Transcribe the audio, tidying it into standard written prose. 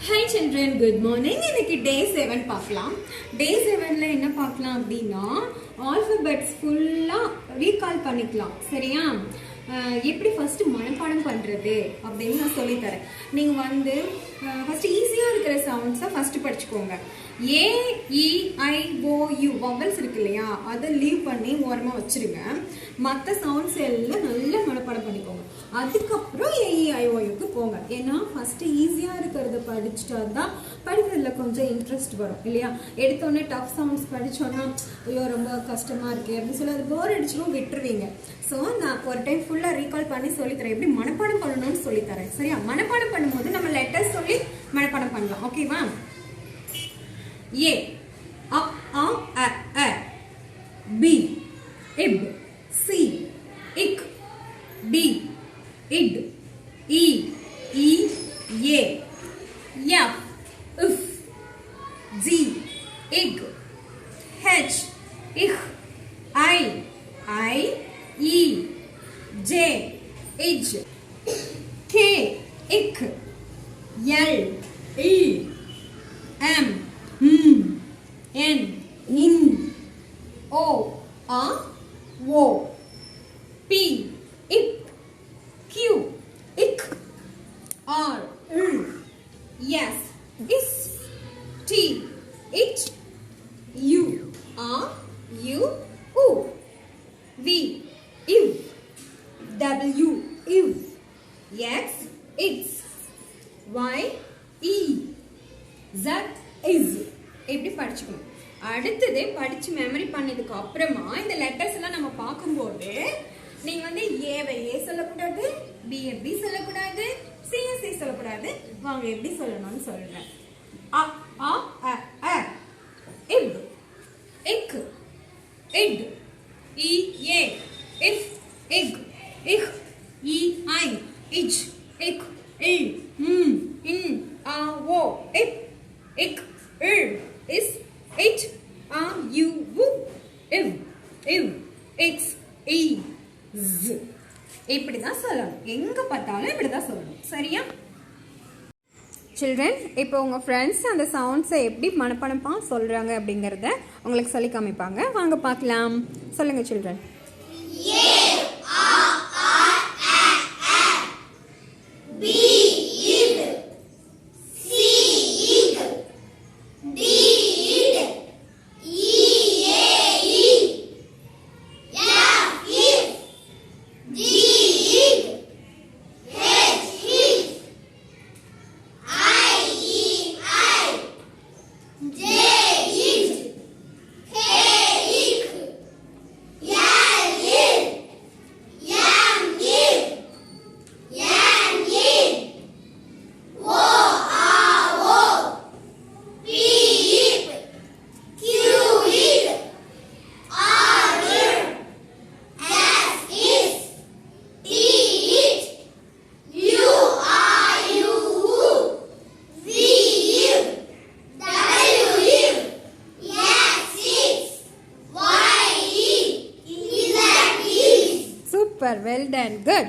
Hi children, good morning. இன்னைக்கு day 7 பார்க்கலாம். Day 7ல என்ன பார்க்கலாம் அப்படின்னா alphabets ஃபுல்லா recall பண்ணிக்கலாம். சரியா? எப்படி ஃபர்ஸ்ட் மனப்பாடம் பண்றது அப்படின்னு நான் சொல்லி தரேன். நீங்க வந்து ஃபர்ஸ்ட் ஈஸியா இருக்கிற சவுண்ட்ஸை ஃபர்ஸ்ட் படிச்சுக்கோங்க. ஏ இ ஐ ஓ யூ வவல்ஸ் இருக்கு இல்லையா, அதை லீவ் பண்ணி ஓரமா வச்சிருங்க. மற்ற சவுண்ட்ஸ் எல்லாம் நல்லா மனப்பாடம் பண்ணிக்கோங்க. அதுக்கப்புறம் ஏஇஐஓயுக்கு போங்க. ஏன்னா ஃபர்ஸ்ட் ஈஸியா இருக்கிறத படிச்சுட்டா தான் படிக்கிறதுல கொஞ்சம் இன்ட்ரெஸ்ட் வரும் இல்லையா. எடுத்தோடனே டஃப் சவுண்ட்ஸ் படிச்சோன்னா ஐயோ ரொம்ப கஷ்டமா இருக்கு அப்படின்னு சொல்லி அது போர் அடிச்சிடும், விட்டுருவீங்க. ஸோ நான் ஒரு டைம் ஃபுல்லாக ரீகால் பண்ணி சொல்லித்தரேன், எப்படி மனப்பாடம் பண்ணணும்னு சொல்லித்தரேன். சரியா? மனப்பாடம் பண்ணும்போது நம்ம லெட்டர்ஸ் சொல்லி மனப்பாடம் பண்ணலாம். ஓகேவா? ஏ அ ஆ அ அ பி இப் சி இக் டி இட் இ இ ஏ எஃப் இஃப் ஜி இக் ஹெச் இஹ் ஐ ஐ இ ஜே இஜ் கே இக் எல் இ எம் என் இன் ஓ ஆ ஓ பி இப் கியூ இக் ஆர் எஸ் இஸ் டி இச் யூ ஆ யூ உ வி இவ் டபிள்யூ இவ் எக்ஸ் இட்ஸ் ஒய் இ ஜட் இஸ். எப்படி படிச்சுக்கணும். அடுத்தது படிச்சு மெமரி பண்ணதுக்கு அப்புறமா இந்த லெட்டர்ஸ் எல்லாம் நம்ம பார்க்கும்போது நீங்க வந்து ஏவை ஏ சொல்லக்கூடாது, பி பி சொல்லக்கூடாது, சி சி சொல்லக்கூடாது. வாங்க எப்படி சொல்லணும்னு சொல்றேன். அ ஆ அ அ இப் இக் இட் இ ஏ இஃப் இக் இஹ் இ ஐ இஜ் இக் இல் இன் ஆ ஓ இப் இக் இல் இஸ் இச் ஆ யூ உ இவ் இவ் இக்ஸ் இ ஸ். இப்படிதான் சொல்லணும். எங்க பார்த்தாலும் இப்படிதான் சொல்லணும். சரியா சில்ட்ரன்? இப்போ உங்கள் ஃப்ரெண்ட்ஸ் அந்த சவுண்ட்ஸை எப்படி மனப்பாடமா சொல்கிறாங்க அப்படிங்கிறத உங்களுக்கு சொல்லி காமிப்பாங்க. வாங்க பார்க்கலாம். சொல்லுங்கள் children. Super, well done, good.